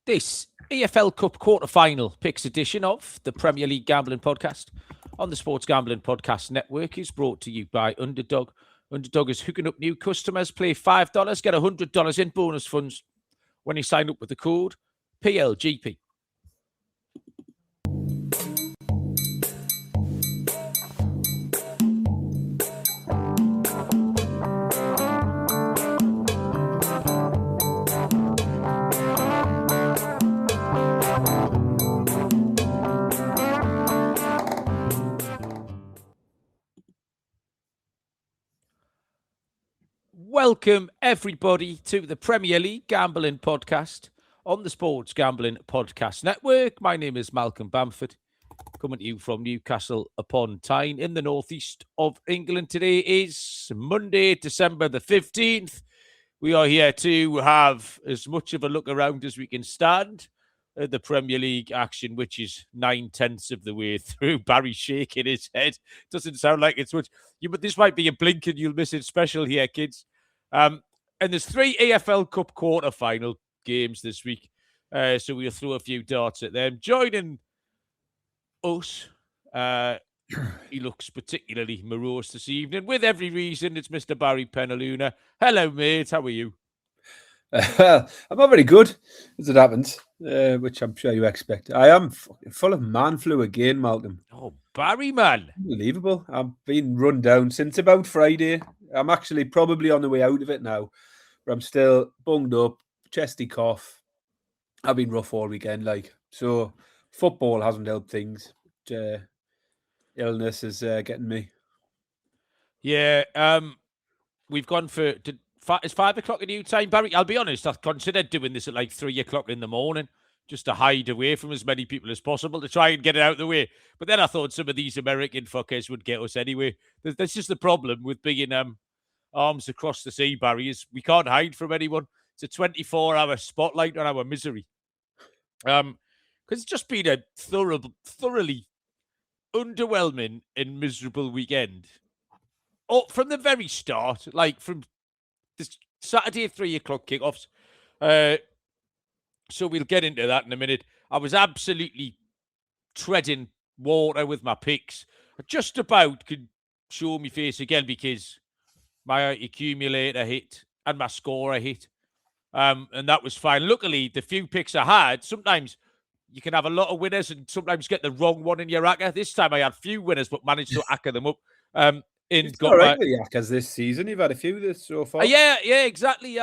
This EFL Cup quarter-final picks edition of the Premier League Gambling Podcast on the Sports Gambling Podcast Network is brought to you by Underdog. Underdog is hooking up new customers. Play $5, get $100 in bonus funds when you sign up with the code PLGP. Welcome, everybody, to the Premier League Gambling Podcast on the Sports Gambling Podcast Network. My name is Malcolm Bamford, coming to you from Newcastle upon Tyne in the northeast of England. Today is Monday, December the 15th. We are here to have as much of a look around as we can stand at the Premier League action, which is 9/10 of the way through. Barry shaking his head. Doesn't sound like it's much. But this might be a blink and you'll miss it special here, kids. And there's 3 EFL Cup quarter-final games this week. So we'll throw a few darts at them. Joining us, he looks particularly morose this evening. With every reason, it's Mr. Barry Penaluna. Hello, mate. How are you? Well, I'm not very good, as it happens, which I'm sure you expect. I am full of man flu again, Malcolm. Oh, Barry, man. Unbelievable. I've been run down since about Friday. I'm actually probably on the way out of it now, but I'm still bunged up, chesty cough. I've been rough all weekend, so football hasn't helped things. Illness is getting me. Yeah, we've gone for... It's 5 o'clock in new time, Barry. I'll be honest, I considered doing this at 3 o'clock in the morning just to hide away from as many people as possible to try and get it out of the way. But then I thought some of these American fuckers would get us anyway. That's just the problem with being arms across the sea, Barry, is we can't hide from anyone. It's a 24-hour spotlight on our misery. Because it's just been a thoroughly underwhelming and miserable weekend. Oh, from the very start, from this Saturday 3 o'clock kickoffs. So we'll get into that in a minute. I was absolutely treading water with my picks. I just about could show my face again because my accumulator hit and my scorer hit. And that was fine. Luckily, the few picks I had, sometimes you can have a lot of winners and sometimes get the wrong one in your acca. This time I had few winners, but managed to acca them up. It's all right with the Yakas this season. You've had a few this so far. Yeah, exactly.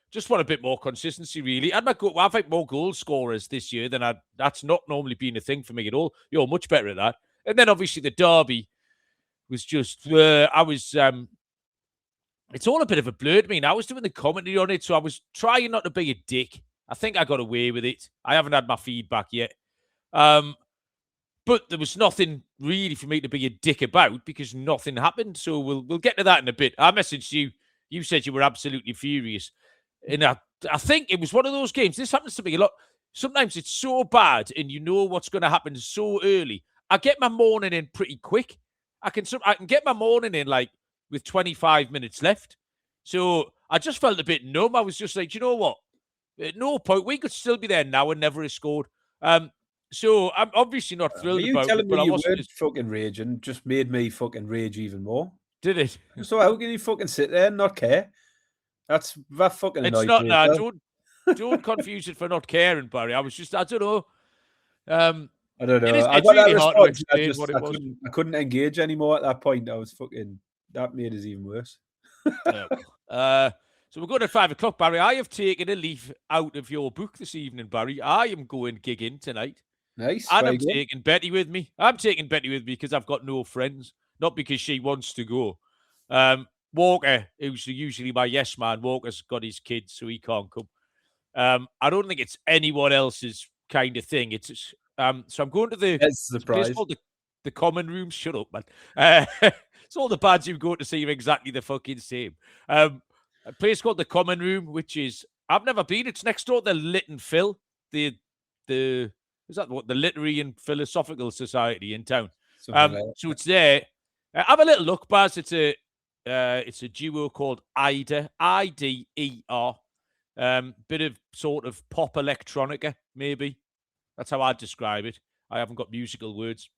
Just want a bit more consistency, really. I've had more goal scorers this year than that's not normally been a thing for me at all. You're much better at that. And then obviously the derby was just. It's all a bit of a blur to me. I was doing the commentary on it, so I was trying not to be a dick. I think I got away with it. I haven't had my feedback yet. But there was nothing really for me to be a dick about because nothing happened. So we'll get to that in a bit. I messaged you. You said you were absolutely furious. And I think it was one of those games. This happens to me a lot. Sometimes it's so bad and you know what's going to happen so early. I get my morning in pretty quick. I can get my morning in with 25 minutes left. So I just felt a bit numb. I was just like, you know what? At no point. We could still be there now and never have scored. So I'm obviously not thrilled about it. But you weren't fucking raging, just made me fucking rage even more. Did it? So how can you fucking sit there and not care? That fucking annoyed me. It's not. Don't confuse it for not caring, Barry. I was just, I don't know. I don't know. It's really hard to explain what it was. I couldn't engage anymore at that point. That made it even worse. So we're going to 5 o'clock, Barry. I have taken a leaf out of your book this evening, Barry. I am going gigging tonight. Nice. And I'm taking Betty with me. I'm taking Betty with me because I've got no friends, not because she wants to go. Walker, who's usually my yes man, Walker's got his kids, so he can't come. I don't think it's anyone else's kind of thing. It's so I'm going to the surprise. Place called the common room. Shut up, man. It's all the bands you go to see are exactly the fucking same. A place called the Common Room, which is I've never been. It's next door to Lit and Phil, the Literary and Philosophical Society in town. So it's there. Have a little look, Baz. It's a duo called IDER, IDER. Bit of sort of pop electronica, maybe. That's how I'd describe it. I haven't got musical words.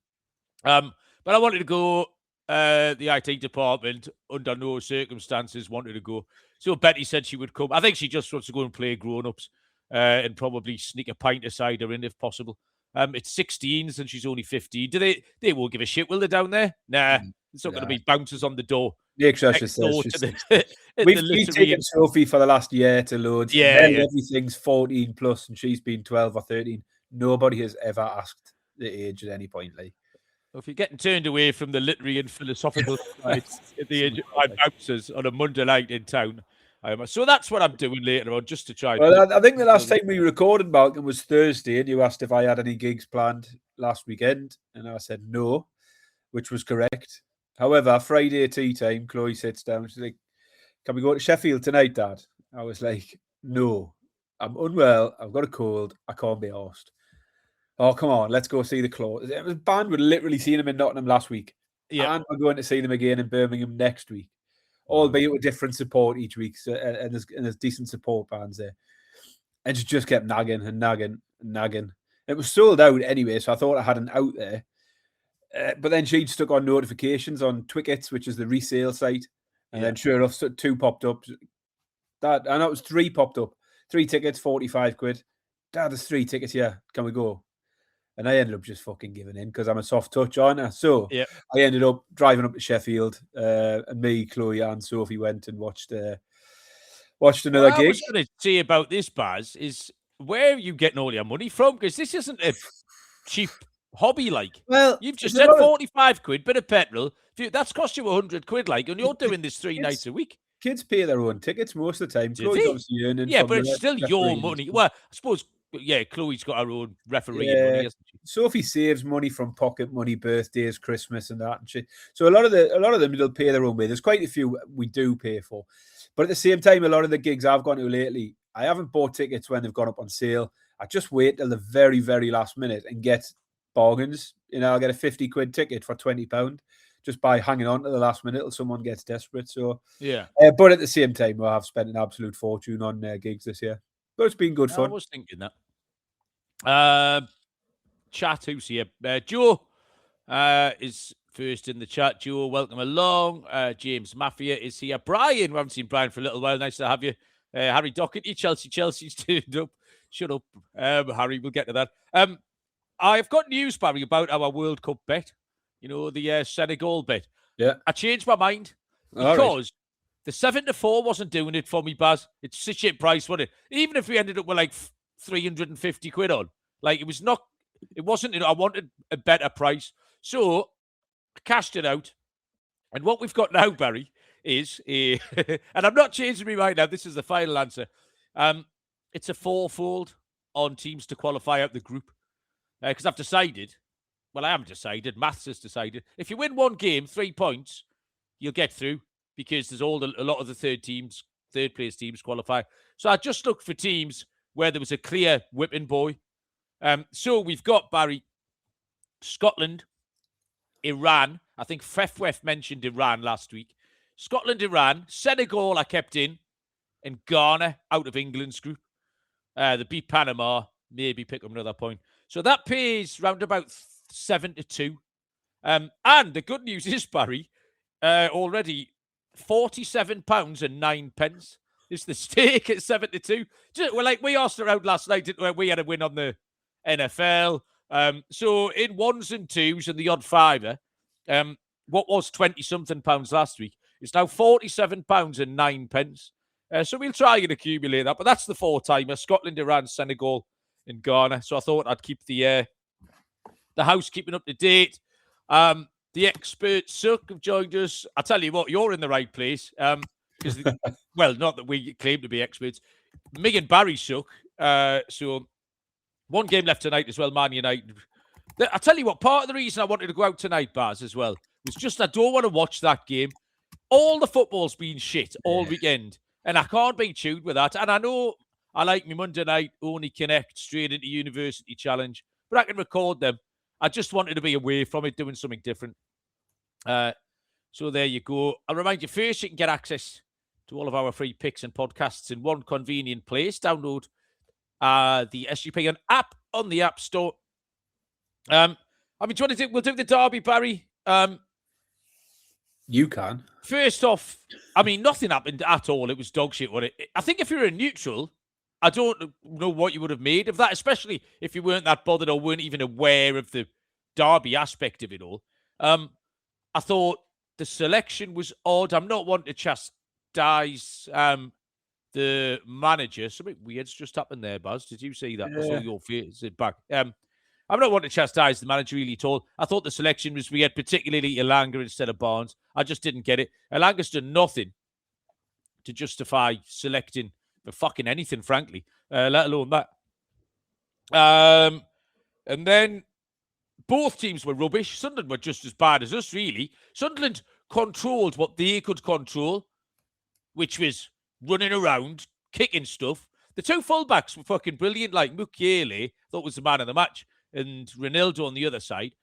But I wanted to go. The IT department, under no circumstances, wanted to go. So Betty said she would come. I think she just wants to go and play grown-ups and probably sneak a pint of cider in if possible. It's 16s and she's only 15. They won't give a shit, will they, down there? Nah, it's not going to be bouncers on the door. Nick Shasha Next says door she's to the, 16. in We've the been literary. taking Sophie for the last year to loads. Yeah, and yeah. Everything's 14 plus and she's been 12 or 13. Nobody has ever asked the age at any point. Like, Well, if you're getting turned away from the literary and philosophical side at the age of 5 bouncers on a Monday night in town, so that's what I'm doing later on, just to try. Well, I think the last time we recorded, Malcolm, was Thursday, and you asked if I had any gigs planned last weekend, and I said no, which was correct. However, Friday tea time, Chloe sits down. She's like, "Can we go to Sheffield tonight, Dad?" I was like, "No, I'm unwell. I've got a cold. I can't be arsed." Oh, come on, let's go see the Claw. It was banned. We'd literally seen them in Nottingham last week, and we're going to see them again in Birmingham next week. Albeit with different support each week, so, and there's decent support bands there. And she just kept nagging and nagging and nagging. It was sold out anyway, so I thought I had an out there. But then she'd stuck on notifications on Twickets, which is the resale site. And then sure enough, 2 popped up. I know it was 3 popped up. 3 tickets, 45 quid. Dad, there's 3 tickets here. Can we go? And I ended up just fucking giving in because I'm a soft touch, aren't I? So I ended up driving up to Sheffield, and me, Chloe, and Sophie went and watched another gig. I was going to say about this, Baz, is where are you getting all your money from? Because this isn't a cheap hobby, like. Well, you've just said 45 quid, bit of petrol. That's cost you 100 quid, like, and you're doing this 3 nights a week. Kids pay their own tickets most of the time. Chloe's obviously earning. Yeah, but it's still your money. Well, I suppose. Yeah, Chloe's got her own referee money, hasn't she? Sophie saves money from pocket money, birthdays, Christmas, and that and shit. So a lot of them will pay their own way. There's quite a few we do pay for, but at the same time, a lot of the gigs I've gone to lately, I haven't bought tickets when they've gone up on sale. I just wait till the very, very last minute and get bargains. You know, I'll get a 50 quid ticket for £20 just by hanging on to the last minute till someone gets desperate. So but at the same time, I've spent an absolute fortune on gigs this year. But it's been good fun. I was thinking that. Chat, who's here? Joe is first in the chat. Joe, welcome along. James Mafia is here. Brian, we haven't seen Brian for a little while. Nice to have you. Harry Doherty, Chelsea's turned up. Shut up, Harry. We'll get to that. I've got news, Barry, about our World Cup bet. You know, the Senegal bet. Yeah. I changed my mind because the 7-4 wasn't doing it for me, Baz. It's such a price, wasn't it? Even if we ended up with like 350 quid on, like it wasn't. I wanted a better price, so I cashed it out. And what we've got now, Barry, is and I'm not changing my mind now. This is the final answer. It's a 4-fold on teams to qualify out the group because I've decided. Well, I haven't decided. Maths has decided. If you win one game, 3 points, you'll get through because there's a lot of the third place teams qualify. So I just looked for teams where there was a clear whipping boy. So we've got, Barry, Scotland, Iran. I think Fefwef mentioned Iran last week. Scotland, Iran, Senegal I kept in, and Ghana out of England's group. They beat Panama, maybe pick up another point. So that pays round about 7-2. And the good news is, Barry, already £47.09 is the stake at 7-2. Well, like we asked around last night, didn't we? We had a win on the NFL. So in ones and twos and the odd fiver, what was 20-something pounds last week is now £47.09. So we'll try and accumulate that. But that's the 4-timer: Scotland, Iran, Senegal, and Ghana. So I thought I'd keep the housekeeping up to date. The experts Suck have joined us. I tell you what, you're in the right place. Because well, not that we claim to be experts. Me and Barry Suck. So one game left tonight as well, Man United. I tell you what, part of the reason I wanted to go out tonight, Baz, as well, was just I don't want to watch that game. All the football's been shit all weekend, and I can't be tuned with that. And I know I like my Monday night only connect straight into University Challenge, but I can record them. I just wanted to be away from it, doing something different. So there you go. I'll remind you first, you can get access to all of our free picks and podcasts in one convenient place. Download the SGPN app on the App Store. I mean, do you want to do? We'll do the derby, Barry. You can. First off, I mean, nothing happened at all. It was dog shit. I think if you're a neutral, I don't know what you would have made of that, especially if you weren't that bothered or weren't even aware of the derby aspect of it all. I thought the selection was odd. I'm not wanting to chastise the manager. Something weird's just happened there, Baz. Did you see that? Yeah. I saw your face back. I'm not wanting to chastise the manager really at all. I thought the selection was weird, particularly Elanga instead of Barnes. I just didn't get it. Elanga's done nothing to justify selecting for fucking anything, frankly, let alone that. And then both teams were rubbish. Sunderland were just as bad as us, really. Sunderland controlled what they could control, which was running around, kicking stuff. The two fullbacks were fucking brilliant, like Mukiele, thought was the man of the match, and Ronaldo on the other side.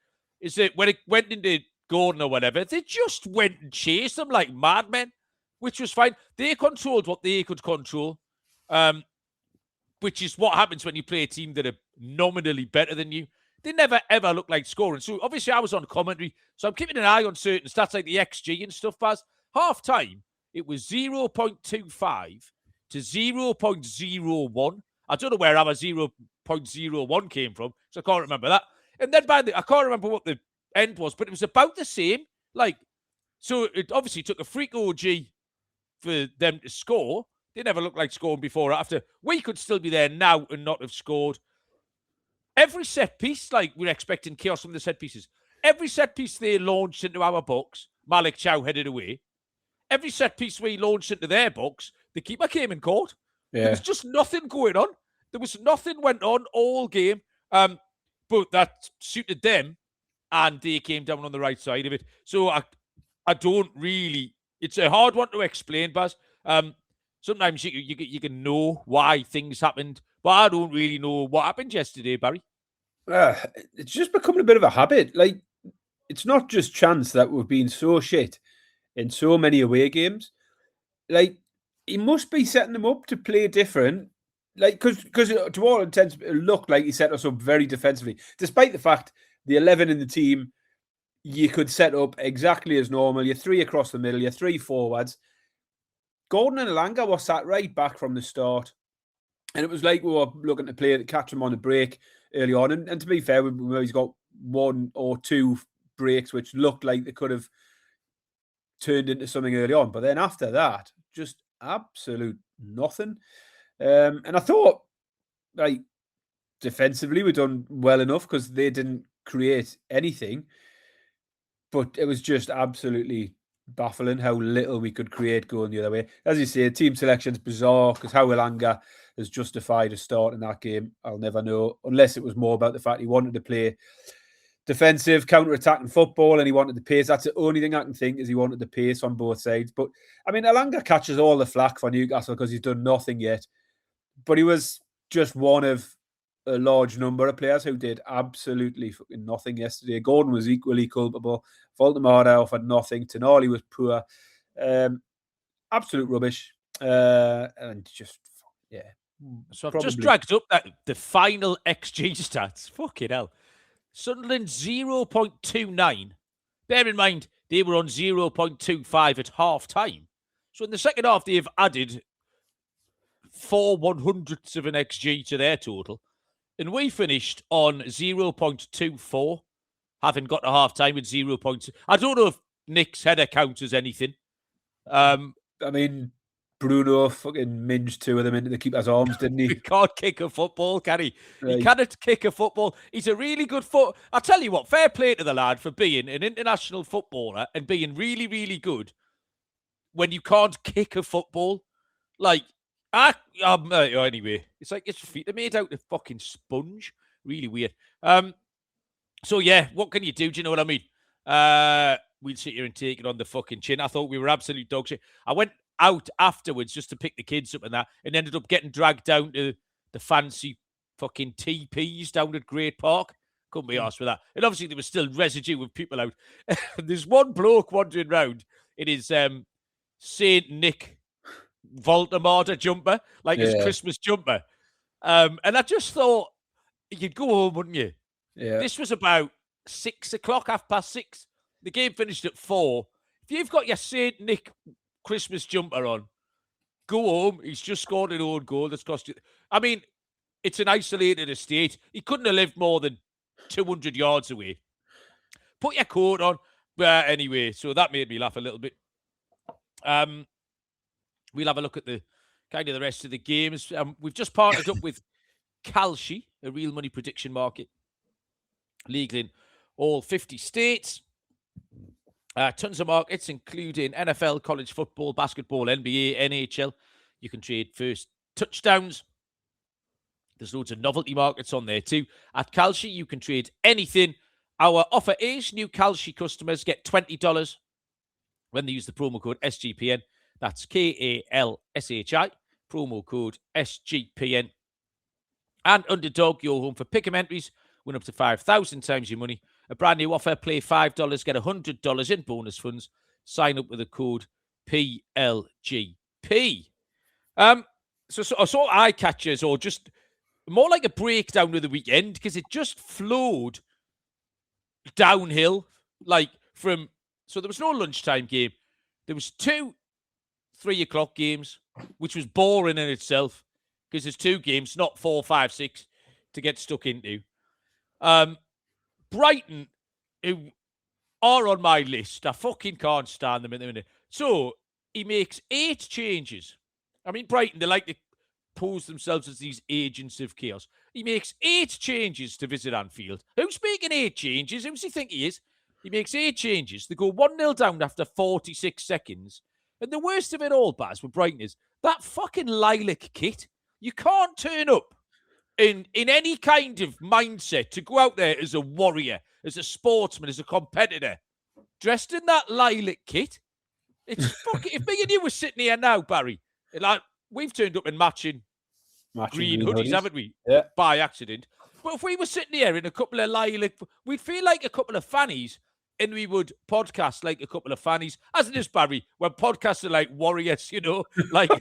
Is that when it went into Gordon or whatever, they just went and chased them like madmen, which was fine. They controlled what they could control, which is what happens when you play a team that are nominally better than you. They never, ever look like scoring. So, obviously, I was on commentary, so I'm keeping an eye on certain stats like the XG and stuff, Baz. Half-time, it was 0.25 to 0.01. I don't know where our 0.01 came from, so I can't remember that. And then I can't remember what the end was, but it was about the same. So it obviously took a freak OG for them to score. They never looked like scoring before or after. We could still be there now and not have scored. Every set piece, we're expecting chaos from the set pieces. Every set piece they launched into our box, Malik Chow headed away. Every set piece we launched into their box, the keeper came in court. Yeah. There was just nothing going on. There was nothing went on all game. But that suited them, and they came down on the right side of it. So I don't really... It's a hard one to explain, Baz. Sometimes you can know why things happened, but I don't really know what happened yesterday, Barry. It's just becoming a bit of a habit. It's not just chance that we've been so shit in so many away games. He must be setting them up to play different. Because to all intents, it looked like he set us up very defensively. Despite the fact the 11 in the team, you could set up exactly as normal. You're 3 across the middle, you're 3 forwards. Gordon and Elanga were sat right back from the start. And it was like we were looking to catch him on a break early on. And to be fair, he's got 1 or 2 breaks, which looked like they could have turned into something early on. But then after that, just absolute nothing. And I thought, defensively, we've done well enough because they didn't create anything. But it was just absolutely baffling how little we could create going the other way. As you say, team selection's bizarre because how Elanga has justified a start in that game, I'll never know, unless it was more about the fact he wanted to play defensive, counter-attacking football and he wanted the pace. That's the only thing I can think is he wanted the pace on both sides. But, I mean, Elanga catches all the flack for Newcastle because he's done nothing yet. But he was just one of a large number of players who did absolutely fucking nothing yesterday. Gordon was equally culpable. Voltemada offered nothing. Tonali was poor. Absolute rubbish. And just, yeah. So I've just dragged up the final XG stats. Fucking hell. Sunderland 0.29. Bear in mind, they were on 0.25 at half-time. So in the second half, they've added 4 100ths of an XG to their total. And we finished on 0.24, having got to half-time with 0.2. I don't know if Nick's header counts as anything. I mean, Bruno fucking minged 2 of them into the keeper's arms, didn't he? He can't kick a football, can he? Right. He cannot kick a football. He's a really good I'll tell you what, fair play to the lad for being an international footballer and being really, really good when you can't kick a football. Anyway, it's like his feet are made out of fucking sponge. Really weird. So, yeah, what can you do? Do you know what I mean? We'd sit here and take it on the fucking chin. I thought we were absolute dog shit. I went out afterwards just to pick the kids up and that, and ended up getting dragged down to the fancy fucking TPs down at Great Park. Couldn't be arsed with that. And obviously there was still residue of people out. There's one bloke wandering around in his St. Nick Voldemort jumper, like his Christmas jumper. And I just thought, you'd go home, wouldn't you? Yeah. This was about 6 o'clock, 6:30. The game finished at 4. If you've got your St. Nick Christmas jumper on, go home. He's just scored an own goal that's cost you. I mean, it's an isolated estate. He couldn't have lived more than 200 yards away. Put your coat on. But anyway, so that made me laugh a little bit. We'll have a look at the rest of the games. We've just partnered up with Kalshi, a real money prediction market, legal in all 50 states. Tons of markets, including NFL, college football, basketball, NBA, NHL. You can trade first touchdowns. There's loads of novelty markets on there too. At Kalshi, you can trade anything. Our offer is new Kalshi customers get $20 when they use the promo code SGPN. That's KALSHI, promo code SGPN. And Underdog, your home for pick'em entries. Win up to 5,000 times your money. A brand new offer. Play $5, get $100 in bonus funds. Sign up with the code PLGP. So eye catchers, or just more like a breakdown of the weekend, because it just flowed downhill. So there was no lunchtime game. There was 2 3:00 games, which was boring in itself, because there's 2 games, not 4, 5, 6 to get stuck into. Brighton, who are on my list, I fucking can't stand them in the minute. So he makes 8 changes. I mean, Brighton, they like to pose themselves as these agents of chaos. He makes 8 changes to visit Anfield. Who's making 8 changes? Who does he think he is? He makes 8 changes. They go 1-0 down after 46 seconds. And the worst of it all, Baz, with Brighton is that fucking lilac kit. You can't turn up in any kind of mindset to go out there as a warrior, as a sportsman, as a competitor, dressed in that lilac kit. It's fucking... If me and you were sitting here now, Barry, we've turned up in matching green hoodies, haven't we? Yeah. By accident. But if we were sitting here in a couple of lilac... We'd feel like a couple of fannies, and we would podcast like a couple of fannies. As it is, Barry, when podcasts are like warriors, like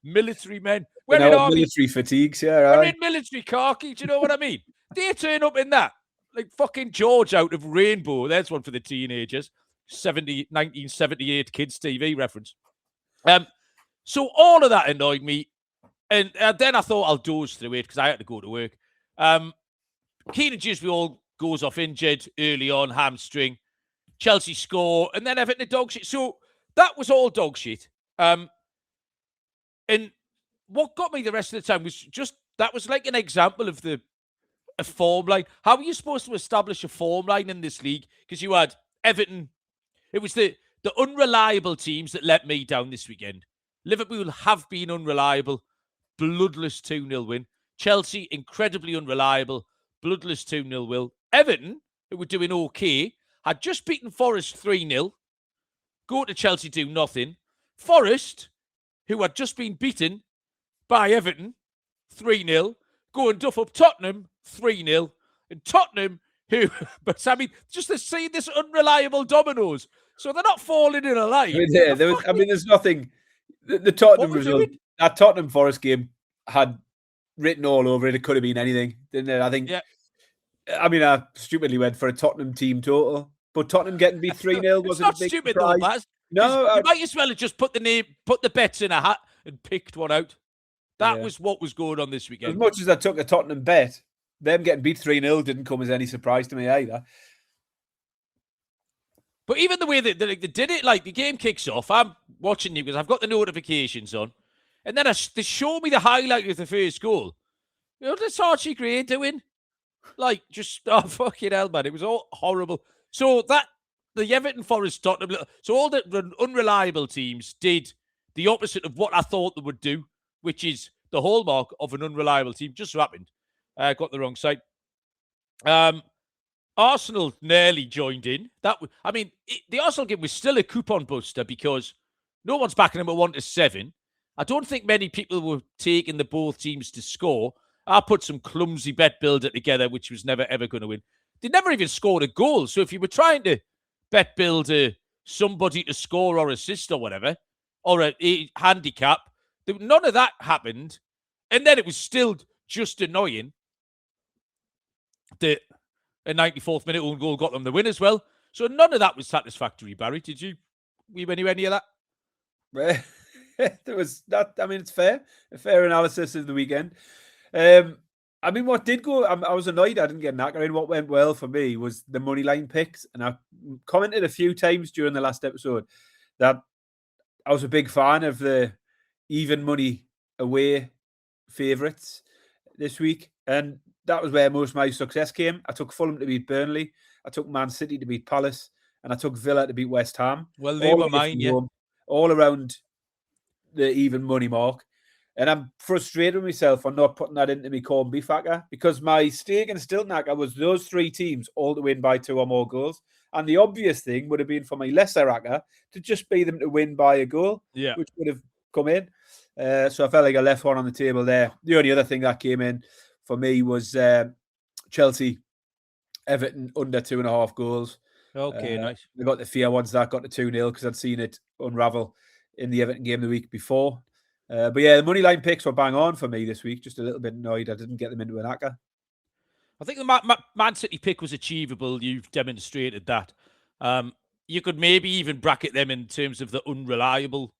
military men. We're in military fatigues, yeah. We're in military khaki, do you know what I mean? They turn up in that. Like fucking George out of Rainbow. There's one for the teenagers. 1978 kids TV reference. So all of that annoyed me. And then I thought I'll doze through it because I had to go to work. Keenan Gisby goes off injured early on, hamstring. Chelsea score, and then Everton dog shit. So that was all dog shit. And what got me the rest of the time was just, that was like an example of a form line. How are you supposed to establish a form line in this league? Because you had Everton. It was the unreliable teams that let me down this weekend. Liverpool have been unreliable. Bloodless 2-0 win. Chelsea, incredibly unreliable. Bloodless 2-0 win. Everton, who were doing okay, had just beaten Forest 3-0. Go to Chelsea, do nothing. Forest, who had just been beaten by Everton 3-0, go and duff up Tottenham 3-0. And Tottenham, who, but I mean, just to see this unreliable dominoes. So they're not falling in a line. There's nothing. The Tottenham result, that Tottenham Forest game had written all over it. It could have been anything, didn't it? I think. Yeah. I mean, I stupidly went for a Tottenham team total, but Tottenham getting beat 3-0 wasn't a big stupid surprise. Though, Baz. No, you might as well have just put the bets in a hat and picked one out. That was what was going on this weekend. As much as I took a Tottenham bet, them getting beat 3-0 didn't come as any surprise to me either. But even the way that they did it, like the game kicks off, I'm watching you because I've got the notifications on, and then they show me the highlight of the first goal. What's Archie Gray doing? Like, just, fucking hell, man. It was all horrible. So the Everton Forest Tottenham, so all the unreliable teams did the opposite of what I thought they would do, which is the hallmark of an unreliable team. Just so happened. Got the wrong side. Arsenal nearly joined in. The Arsenal game was still a coupon buster because no one's backing them at 1-7. I don't think many people were taking the both teams to score. I put some clumsy bet builder together, which was never, ever going to win. They never even scored a goal. So if you were trying to bet build somebody to score or assist or whatever, or a handicap, None of that happened. And then it was still just annoying that a 94th minute own goal got them the win as well. So none of that was satisfactory, Barry. Were you anywhere near that? There was that. I mean, it's fair. A fair analysis of the weekend. I mean, what did go, I was annoyed I didn't get knacker in. What went well for me was the money line picks. And I commented a few times during the last episode that I was a big fan of the even money away favourites this week. And that was where most of my success came. I took Fulham to beat Burnley. I took Man City to beat Palace. And I took Villa to beat West Ham. Well, they were mine, yeah. All around the even money mark. And I'm frustrated with myself for not putting that into my corned beef hacker, because my stake and Stilton hacker was those three teams all to win by 2 or more goals. And the obvious thing would have been for my lesser hacker to just be them to win by a goal, which would have come in. So I felt like I left one on the table there. The only other thing that came in for me was Chelsea, Everton under 2.5 goals. Okay, nice. I got the fear once that got to 2-0 because I'd seen it unravel in the Everton game the week before. But yeah, the money line picks were bang on for me this week. Just a little bit annoyed I didn't get them into an hacker. I think the Man City pick was achievable. You've demonstrated that. You could maybe even bracket them in terms of the unreliable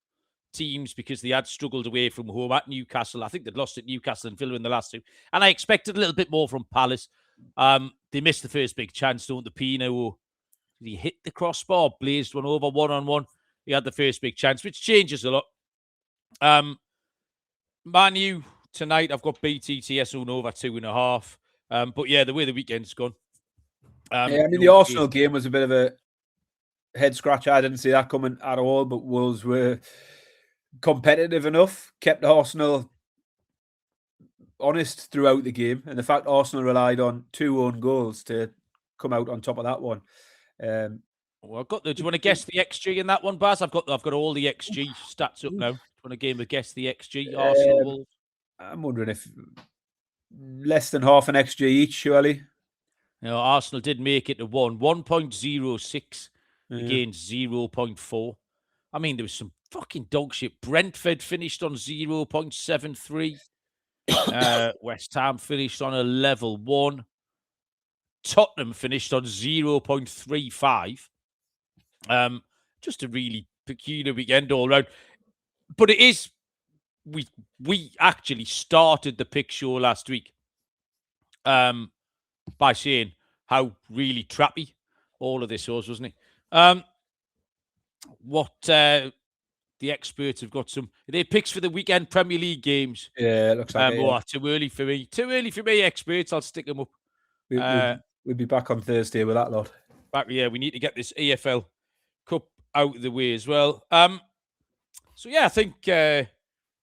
teams because they had struggled away from home at Newcastle. I think they'd lost at Newcastle and Villa in the last two. And I expected a little bit more from Palace. They missed the first big chance, don't they? Pino, did he hit the crossbar, blazed one over one-on-one? He had the first big chance, which changes a lot. Man U tonight, I've got BTTS on over 2.5. But yeah, the way the weekend's gone. I mean, the Arsenal game was a bit of a head scratcher. I didn't see that coming at all, but Wolves were competitive enough, kept Arsenal honest throughout the game. And the fact Arsenal relied on 2 own goals to come out on top of that one. Well, do you want to guess the XG in that one, Baz? I've got all the XG stats up now. Do you want to game of guess the XG? Arsenal Wolves. I'm wondering if less than half an XG each, surely. No, Arsenal did make it to 1.06 against 0.4. I mean, there was some fucking dog shit. Brentford finished on 0.73. West Ham finished on a level 1. Tottenham finished on 0.35. Just a really peculiar weekend all round. But it is, we actually started the pick show last week by saying how really trappy all of this was, wasn't it? The experts have got some, their picks for the weekend Premier League games. Yeah, it looks like it. Too early for me. Too early for me, experts. I'll stick them up. We'll be back on Thursday with that lot. We need to get this EFL Cup out of the way as well. So yeah, I think the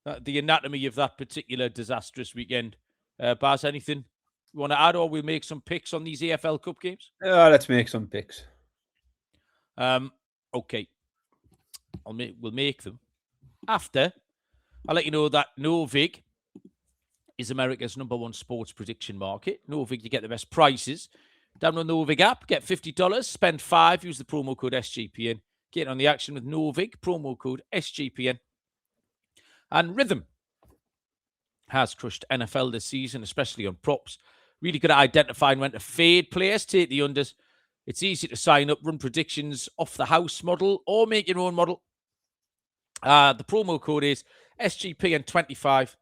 anatomy of that particular disastrous weekend. Baz, anything you want to add, or we'll make some picks on these EFL Cup games? Let's make some picks. Okay. We'll make them after. I'll let you know that Novig is America's #1 sports prediction market. Novig, you get the best prices. Download the Novig app, get $50, spend $5, use the promo code SGPN. Get on the action with Novig, promo code SGPN. And Rhythm has crushed NFL this season, especially on props. Really good at identifying when to fade players, take the unders. It's easy to sign up, run predictions off the house model, or make your own model. The promo code is SGPN25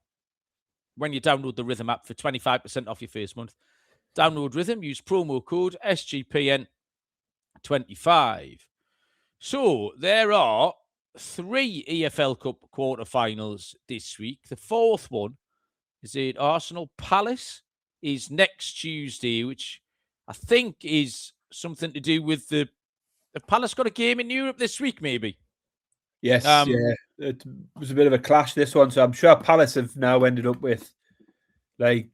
when you download the Rhythm app for 25% off your first month. Download Rhythm, use promo code SGPN25. So there are 3 EFL Cup quarterfinals this week. The fourth one is at Arsenal Palace is next Tuesday, which I think is something to do with the Palace got a game in Europe this week, maybe. Yes, yeah. It was a bit of a clash, this one. So I'm sure Palace have now ended up with like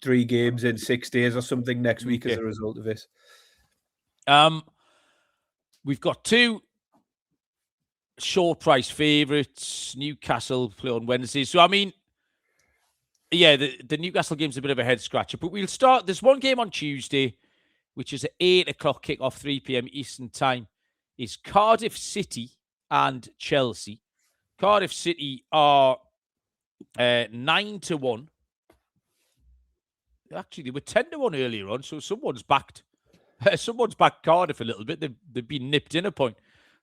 3 games in 6 days or something next week as a result of this. We've got 2 short price favourites. Newcastle play on Wednesday. So, I mean, yeah, the Newcastle game's a bit of a head scratcher. But we'll start. There's one game on Tuesday, which is at 8 o'clock kickoff, 3 p.m. Eastern time. Is Cardiff City and Chelsea. Cardiff City are 9-1. Actually, they were 10-1 earlier on, so someone's backed Cardiff a little bit. They've been nipped in a point.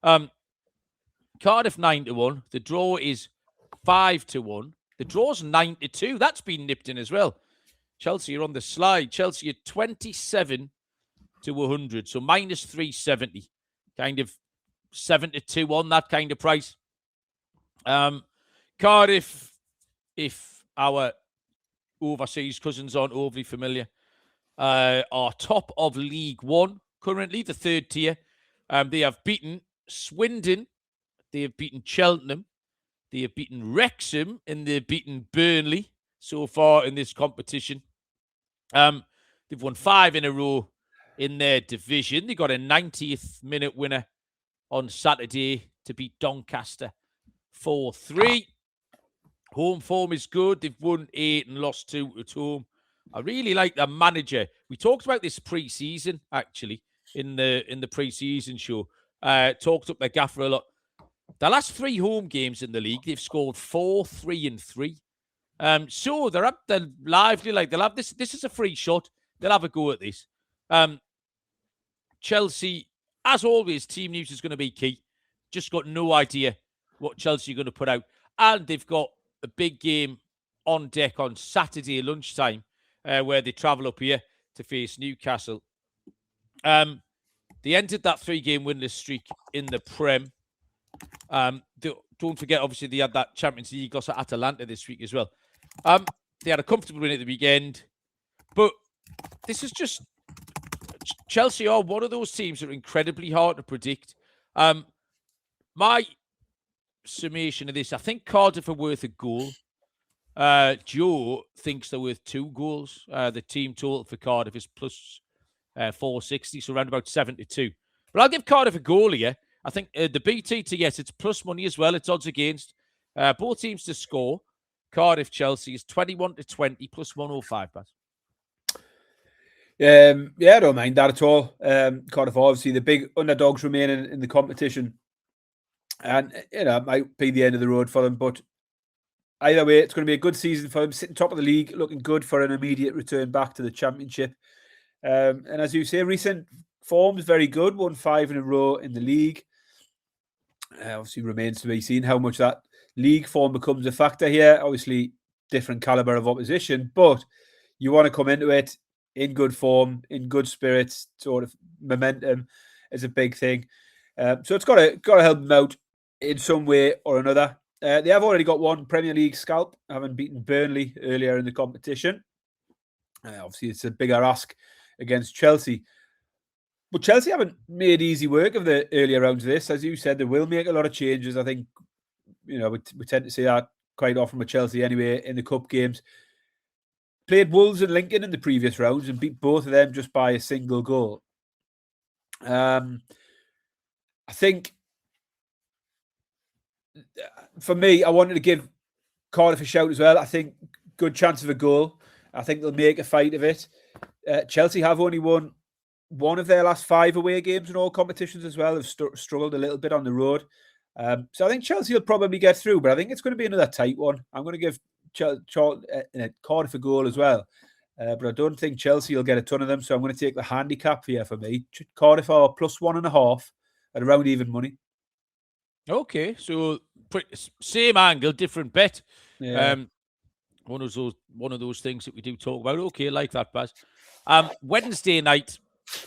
Cardiff 9-1. The draw is 5-1. The draw's 9-2. That's been nipped in as well. Chelsea are on the slide. Chelsea at 27 to 100, so minus 370. Kind of 7-2 on that kind of price. Cardiff, if our overseas cousins aren't overly familiar, are top of League One currently, the third tier. They have beaten Swindon, they have beaten Cheltenham, they have beaten Wrexham, and they've beaten Burnley so far in this competition. They've won 5 in a row in their division. They got a 90th minute winner on Saturday to beat Doncaster 4-3. Home form is good. They've won 8 and lost 2 at home. I really like the manager. We talked about this pre-season, actually, in the pre-season show. Talked up their gaffer a lot. The last 3 home games in the league, they've scored 4, 3, and 3. So they're up, they're lively. Like, they'll have this. This is a free shot. They'll have a go at this. Chelsea, as always, team news is going to be key. Just got no idea what Chelsea are going to put out. And they've got a big game on deck on Saturday lunchtime, where they travel up here to face Newcastle. They entered that 3-game winless streak in the Prem. Don't forget, obviously, they had that Champions League loss at Atalanta this week as well. They had a comfortable win at the weekend. But this is just... Chelsea are one of those teams that are incredibly hard to predict. My summation of this, I think Cardiff are worth a goal. Joe thinks they're worth 2 goals. The team total for Cardiff is plus 460, so around about 7-2. But I'll give Cardiff a goal here. I think the BT to yes, it's plus money as well. It's odds against. Both teams to score. Cardiff Chelsea is 21-20 plus 105. Pass. Yeah, I don't mind that at all. Cardiff obviously the big underdogs remaining in the competition, and it might be the end of the road for them. But either way, it's going to be a good season for them. Sitting top of the league, looking good for an immediate return back to the Championship. And as you say, recent form is very good. Won 5 in a row in the league. Obviously, remains to be seen how much that league form becomes a factor here. Obviously, different caliber of opposition, but you want to come into it in good form, in good spirits. Sort of momentum is a big thing. So it's got to help them out in some way or another. They have already got 1 Premier League scalp, having beaten Burnley earlier in the competition. Obviously, it's a bigger ask against Chelsea. But Chelsea haven't made easy work of the earlier rounds of this. As you said, they will make a lot of changes. I think, we tend to see that quite often with Chelsea anyway in the cup games. Played Wolves and Lincoln in the previous rounds and beat both of them just by a single goal. I think, for me, I wanted to give Cardiff a shout as well. I think good chance of a goal. I think they'll make a fight of it. Chelsea have only won 1 of their last 5 away games in all competitions as well. Have struggled a little bit on the road. So I think Chelsea will probably get through, but I think it's going to be another tight one. I'm going to give Cardiff a goal as well. But I don't think Chelsea will get a ton of them, so I'm going to take the handicap here for me. Cardiff are plus 1.5 at around even money. Okay, so same angle, different bet. Yeah. One of those things that we do talk about. Okay, like that, Baz. Wednesday night,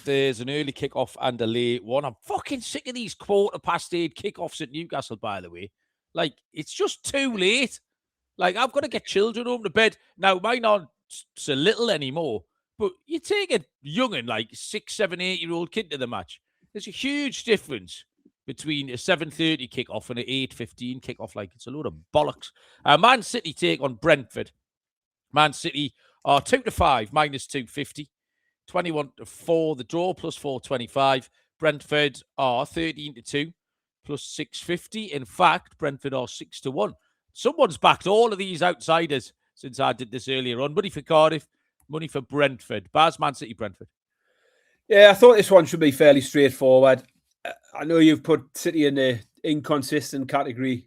there's an early kickoff and a late one. I'm fucking sick of these 8:15 kickoffs at Newcastle, by the way. Like, it's just too late. Like, I've got to get children home to bed. Now, mine aren't so little anymore, but you take a young'un, like 6, 7, 8-year-old kid to the match. There's a huge difference between a 7:30 kickoff and an 8:15 kickoff. Like, it's a load of bollocks. Man City take on Brentford. Man City are 2-5, minus 250. 21-4, the draw, plus 425. Brentford are 13-2, plus 650. In fact, Brentford are 6-1. Someone's backed all of these outsiders since I did this earlier on. Money for Cardiff, money for Brentford. Baz, Man City, Brentford. Yeah, I thought this one should be fairly straightforward. I know you've put City in the inconsistent category,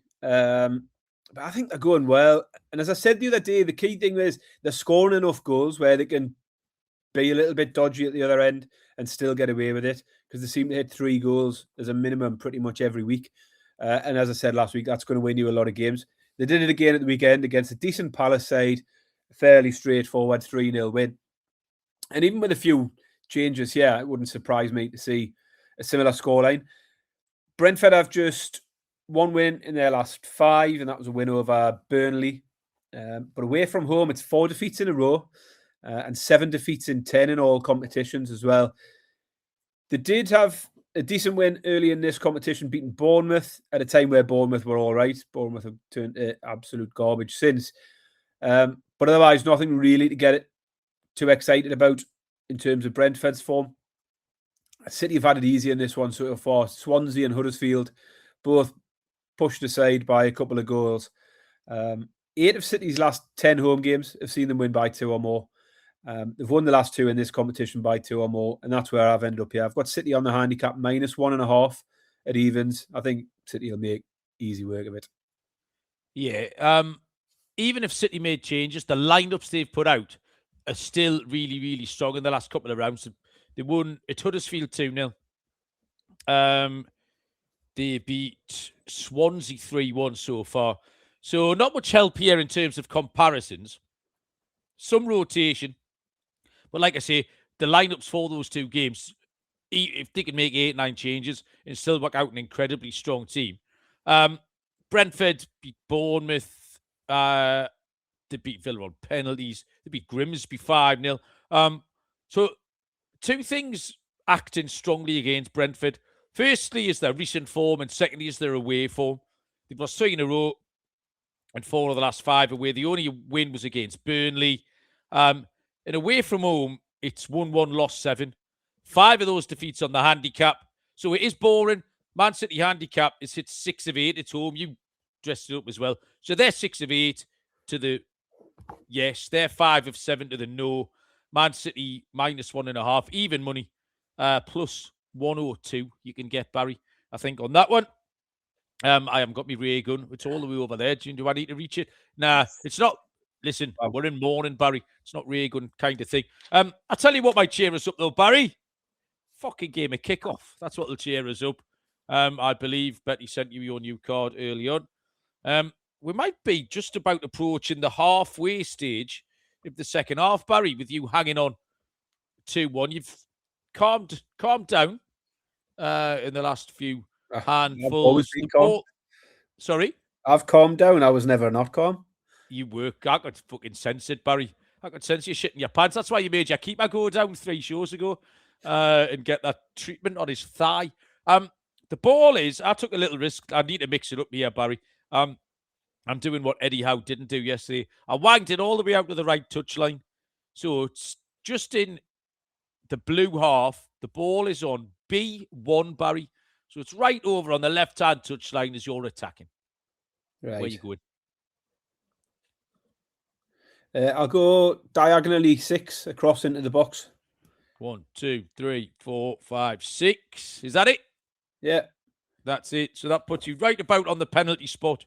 But I think they're going well. And as I said the other day, the key thing is they're scoring enough goals where they can be a little bit dodgy at the other end and still get away with it, because they seem to hit 3 goals as a minimum pretty much every week. And as I said last week, that's going to win you a lot of games. They did it again at the weekend against a decent Palace side, fairly straightforward 3-0 win. And even with a few changes here, it wouldn't surprise me to see a similar scoreline. Brentford have just 1 win in their last 5, and that was a win over Burnley. But away from home, it's 4 defeats in a row and 7 defeats in 10 in all competitions as well. They did have a decent win early in this competition, beating Bournemouth at a time where Bournemouth were all right. Bournemouth have turned to absolute garbage since. But otherwise, nothing really to get too excited about in terms of Brentford's form. City have had it easy in this one so far. Swansea and Huddersfield both pushed aside by a couple of goals. 8 of City's last 10 home games have seen them win by 2 or more. They've won the last 2 in this competition by 2 or more, and that's where I've ended up here. I've got City on the handicap -1.5 at evens. I think City will make easy work of it. Yeah. Even if City made changes, the lineups they've put out are still really, really strong in the last couple of rounds. They won at Huddersfield 2-0. They beat Swansea 3-1 so far. So not much help here in terms of comparisons. Some rotation. But like I say, the lineups for those 2 games, if they can make 8, 9 changes and still work out an incredibly strong team. Brentford beat Bournemouth. They beat Villa on penalties. They beat Grimsby 5-0. So 2 things acting strongly against Brentford. Firstly is their recent form, and secondly is their away form. They've lost 3 in a row and 4 of the last 5 away. The only win was against Burnley. And away from home, it's 1-1, lost 7. 5 of those defeats on the handicap. So it is boring. Man City handicap is hit 6 of 8 at home. You dressed it up as well. So they're 6 of 8 to the yes. They're 5 of 7 to the no. Man City -1.5. Even money. Plus 102 you can get, Barry, I think, on that one. I haven't got my ray gun. It's all the way over there. Do I need to reach it? Nah, it's not. Listen, we're in morning, Barry. It's not ray gun kind of thing. I'll tell you what might cheer us up, though, Barry. Fucking game of kickoff. That's what will cheer us up. I believe Betty sent you your new card early on. We might be just about approaching the halfway stage of the second half, Barry, with you hanging on 2-1. You've calmed down in the last few handfuls. I've always been calm. Sorry? I've calmed down. I was never not calm. You were. I could fucking sense it, Barry. I could sense you shitting your pants. That's why you made your keeper go down 3 shows ago and get that treatment on his thigh. The ball is, I took a little risk. I need to mix it up here, Barry. I'm doing what Eddie Howe didn't do yesterday. I wagged it all the way out to the right touchline. So it's just in the blue half. The ball is on B1, Barry. So it's right over on the left-hand touchline as you're attacking. Right. Where you going? I'll go diagonally 6 across into the box. 1, 2, 3, 4, 5, 6. Is that it? Yeah. That's it. So that puts you right about on the penalty spot.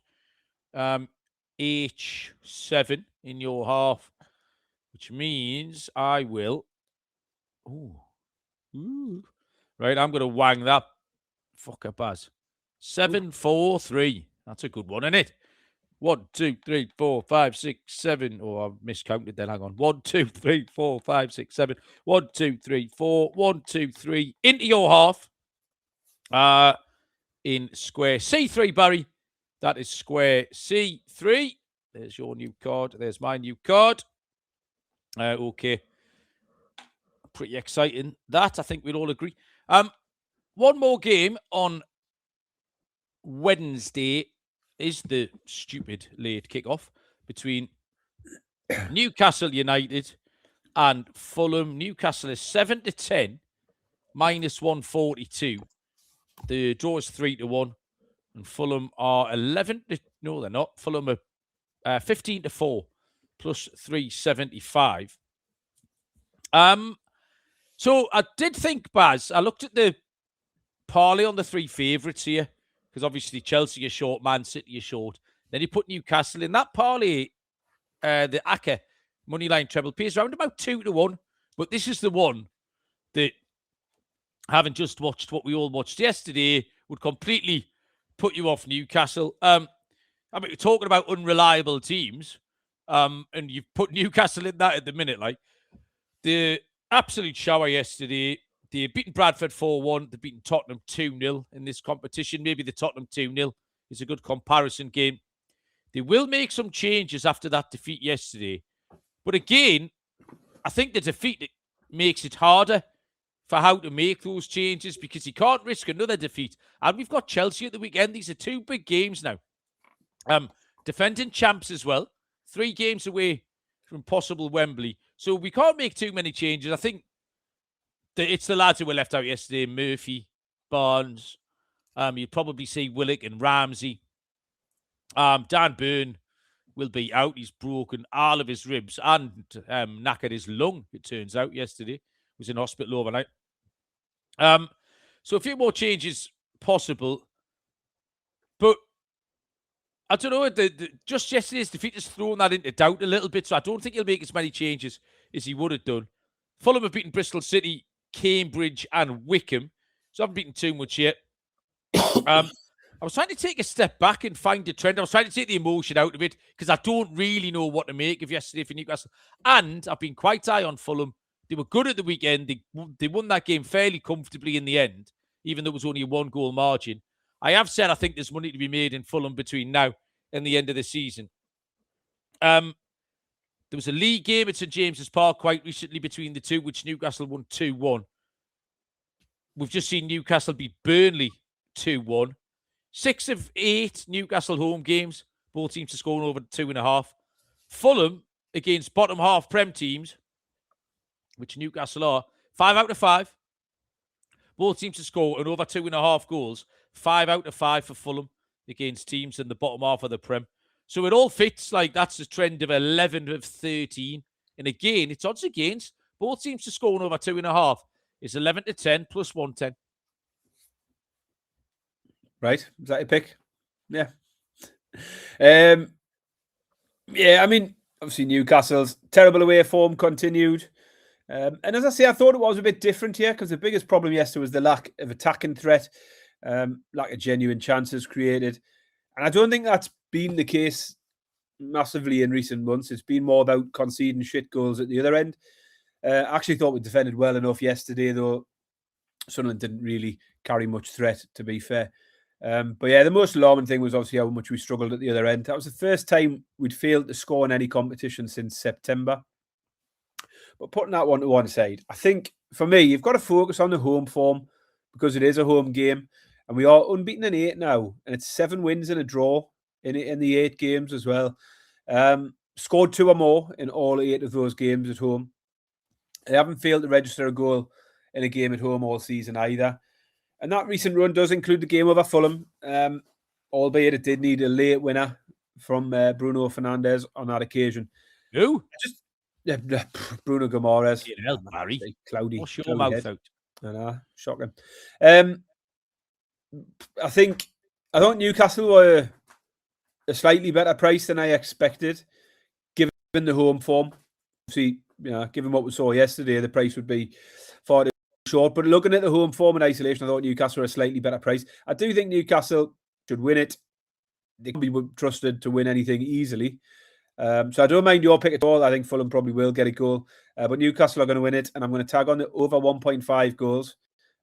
H7 in your half, which means I will. Ooh. Right, I'm going to wang that fucker Baz. 7, 4, 3. That's a good one, isn't it? 1, 2, 3, 4, 5, 6, 7. Oh, I've miscounted then. Hang on. 1, 2, 3, 4, 5, 6, 7. 1, 2, 3, 4. 1, 2, 3. Into your half. In square C3, Barry. That is square C3. There's your new card. There's my new card. Okay. Pretty exciting. That, I think we'd all agree. One more game on Wednesday is the stupid late kickoff between Newcastle United and Fulham. Newcastle is 7-10, -142. The draw is 3-1, and Fulham are 11. No, they're not. Fulham are 15-4, plus 375. So I did think, Baz, I looked at the parlay on the 3 favourites here, because obviously Chelsea are short, Man City are short, Then you put Newcastle in that parlay. The Aka moneyline treble pays around about 2-1. But this is the one that, having just watched what we all watched yesterday, would completely put you off Newcastle. I mean, we're talking about unreliable teams, and you've put Newcastle in that at the minute. Like, the absolute shower yesterday. They've beaten Bradford 4-1. They've beaten Tottenham 2-0 in this competition. Maybe the Tottenham 2-0 is a good comparison game. They will make some changes after that defeat yesterday. But again, I think the defeat makes it harder for how to make those changes, because you can't risk another defeat. And we've got Chelsea at the weekend. These are two big games now. Defending champs as well. 3 games away from possible Wembley. So we can't make too many changes. I think that it's the lads who were left out yesterday. Murphy, Barnes. You'd probably see Willock and Ramsey. Dan Burn will be out. He's broken all of his ribs and knackered his lung, it turns out, yesterday. He was in hospital overnight. So a few more changes possible. But I don't know, just yesterday's defeat has thrown that into doubt a little bit, so I don't think he'll make as many changes as he would have done. Fulham have beaten Bristol City, Cambridge and Wickham, so I haven't beaten too much yet. I was trying to take a step back and find a trend. I was trying to take the emotion out of it because I don't really know what to make of yesterday for Newcastle. And I've been quite high on Fulham. They were good at the weekend. They won that game fairly comfortably in the end, even though it was only a 1-goal margin. I have said I think there's money to be made in Fulham between now and the end of the season. There was a league game at St James's Park quite recently between the two, which Newcastle won 2-1. We've just seen Newcastle beat Burnley 2-1. 6 of 8 Newcastle home games, both teams to score over 2.5. Fulham against bottom half Prem teams, which Newcastle are, 5 out of 5. Both teams to score and over 2.5 goals. 5 out of 5 for Fulham against teams in the bottom half of the Prem. So it all fits. Like, that's a trend of 11 of 13. And again, it's odds against both teams to score over 2.5. It's 11 to 10 plus 110. Right. Is that your pick? Yeah. Yeah, I mean, obviously Newcastle's terrible away form continued. And as I say, I thought it was a bit different here because the biggest problem yesterday was the lack of attacking threat, lack of genuine chances created. And I don't think that's been the case massively in recent months. It's been more about conceding shit goals at the other end. I actually thought we defended well enough yesterday, though Sunderland didn't really carry much threat, to be fair. But yeah, the most alarming thing was obviously how much we struggled at the other end. That was the first time we'd failed to score in any competition since September. But putting that one to one side, I think for me, you've got to focus on the home form because it is a home game. And we are unbeaten in 8 now. And it's 7 wins and a draw in the 8 games as well. Scored 2 or more in all 8 of those games at home. They haven't failed to register a goal in a game at home all season either. And that recent run does include the game over Fulham, albeit it did need a late winner from Bruno Fernandes on that occasion. Who? Bruno Guimaraes. Barry. Cloudy. Wash your mouth head. out. I know, shocking. I thought Newcastle were a slightly better price than I expected, given the home form. See, given what we saw yesterday, the price would be far too short. But looking at the home form in isolation, I thought Newcastle were a slightly better price. I do think Newcastle should win it. They can be trusted to win anything easily. So I don't mind your pick at all. I think Fulham probably will get a goal. But Newcastle are going to win it. And I'm going to tag on the over 1.5 goals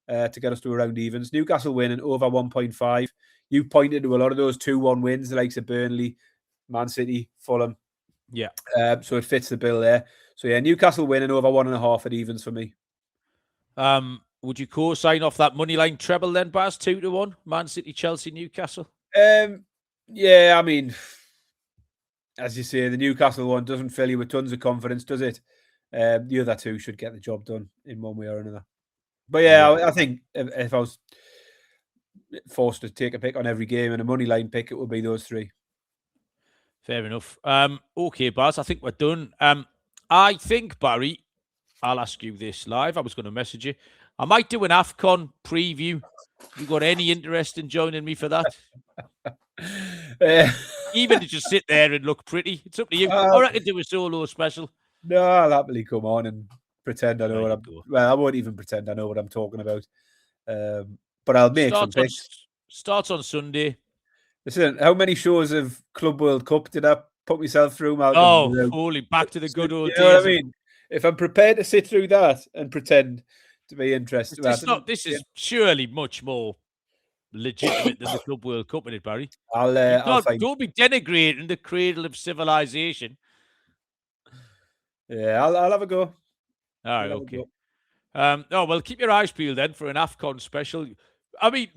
to get us to around evens. Newcastle winning over 1.5. You pointed to a lot of those 2-1 wins, the likes of Burnley, Man City, Fulham. Yeah. So it fits the bill there. So yeah, Newcastle winning over 1.5 at evens for me. Would you co-sign off that money line treble then, Baz? 2-1, Man City, Chelsea, Newcastle. Yeah, I mean, as you say, the Newcastle one doesn't fill you with tons of confidence, does it? The other two should get the job done in one way or another. But yeah, I think if I was forced to take a pick on every game and a money line pick, it would be those 3. Fair enough. Okay, Baz, I think we're done. I think, Barry, I'll ask you this live. I was going to message you. I might do an AFCON preview. You got any interest in joining me for that? Even to just sit there and look pretty. It's up to you. I reckon do a solo special. No, I'll happily come on and pretend I know There what you I'm. go. Well, I won't even pretend I know what I'm talking about. But I'll make some picks. Starts on Sunday. Listen, how many shows of Club World Cup did I put myself through, Malcolm? Oh, holy, back to the good old you know days. What I mean? If I'm prepared to sit through that and pretend to be interested, this is surely much more legitimate than the Club World Cup, in it, Barry. I'll find. Don't be denigrating the cradle of civilization. Yeah, I'll have a go. All right, okay. Well, keep your eyes peeled then for an AFCON special. I mean,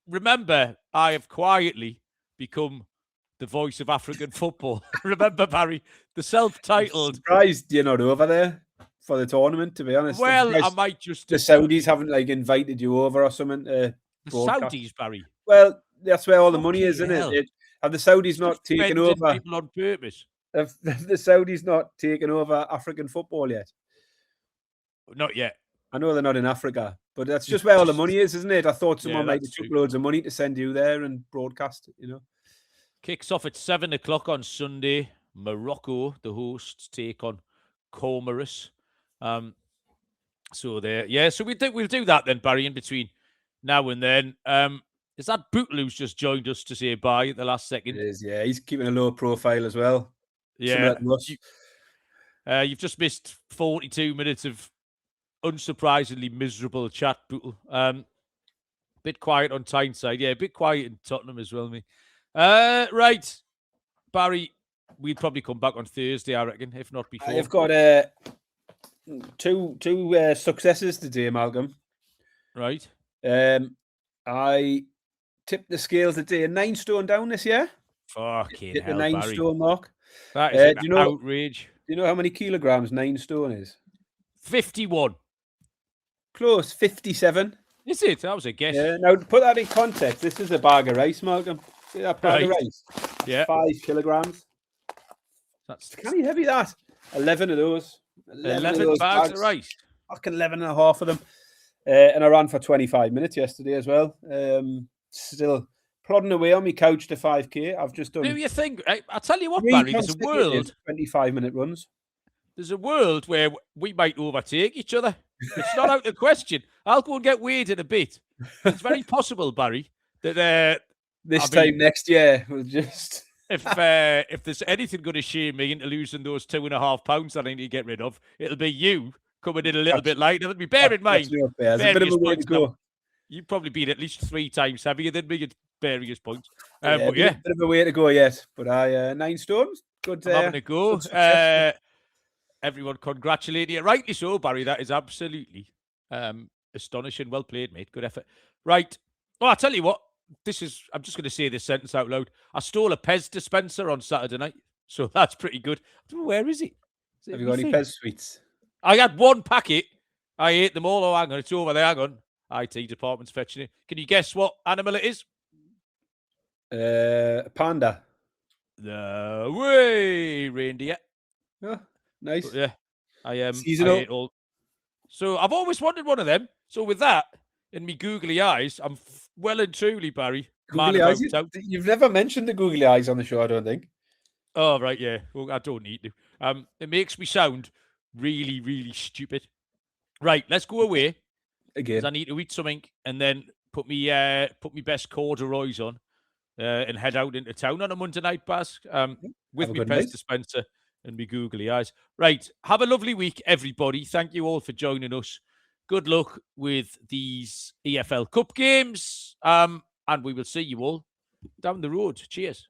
remember, I have quietly become the voice of African football. Remember, Barry, the self-titled. I'm surprised you're not over there for the tournament, to be honest. Well, I might just. The Saudis haven't invited you over or something. The Saudis, Barry. Well, that's where all the money is, isn't it? Have the Saudis not taken over people on purpose? Have the Saudis not taken over African football yet? Not yet. I know they're not in Africa, but that's just where all the money is, isn't it? I thought someone might have took loads of money to send you there and broadcast it, Kicks off at 7:00 on Sunday. Morocco, the hosts, take on Comoros. So we'll do that then, Barry, in between now and then. Is that Bootloo's just joined us to say bye at the last second? It is, yeah. He's keeping a low profile as well. Yeah. You've just missed 42 minutes of unsurprisingly miserable chat, Bootle. Bit quiet on Tyneside. Yeah, a bit quiet in Tottenham as well, me. Right. Barry, we'll probably come back on Thursday, I reckon, if not before. I've got two successes today, Malcolm. Right. I tipped the scales today 9 stone down this year. Fucking hit hell, the 9 Barry. stone mark. That is outrage. Do you know how many kilograms 9 stone is? 51. Close, 57. Is it? That was a guess. Yeah. Now, to put that in context, this is a bag of rice, Malcolm. See that bag of rice? Yeah. 5 kilograms. That's kind of heavy, that. 11 of those. 11 of those bags of rice. Fucking 11 and a half of them. And I ran for 25 minutes yesterday as well. Still plodding away on my couch to 5K. I've just done. Do you think? I'll tell you what, Barry, there's a world. 25-minute runs. There's a world where we might overtake each other. It's not out of the question. I'll go and get weighed in a bit. It's very possible, Barry, that this time next year we'll just. If there's anything going to shame me into losing those 2.5 pounds that I need to get rid of, it'll be you coming in a little bit lighter than me. Bear in mind, there's a bit of a way to go. You've probably been at least 3 times heavier than me at various points. A bit of a way to go yet. But 9 stones. Good. I'm having a go. Everyone congratulating you. Rightly so, Barry. That is absolutely astonishing. Well played, mate. Good effort. Right. Oh, I'll tell you what. I'm just going to say this sentence out loud. I stole a Pez dispenser on Saturday night, so that's pretty good. I don't know, where is it? Have you got any Pez sweets? I had 1 packet. I ate them all. Oh, hang on. It's over there. Hang on. IT department's fetching it. Can you guess what animal it is? Panda. No way. Reindeer. Oh, nice. But yeah. I ate all. So I've always wanted one of them. So with that, in me googly eyes, I'm well and truly, Barry. Googly eyes? You've never mentioned the googly eyes on the show, I don't think. Oh, right, yeah. Well, I don't need to. It makes me sound really, really stupid. Right, let's go away. Again. I need to eat something and then put me best corduroys on and head out into town on a Monday night, Baz, with me Pez dispenser and me googly eyes. Right, have a lovely week, everybody. Thank you all for joining us. Good luck with these EFL Cup games. And we will see you all down the road. Cheers.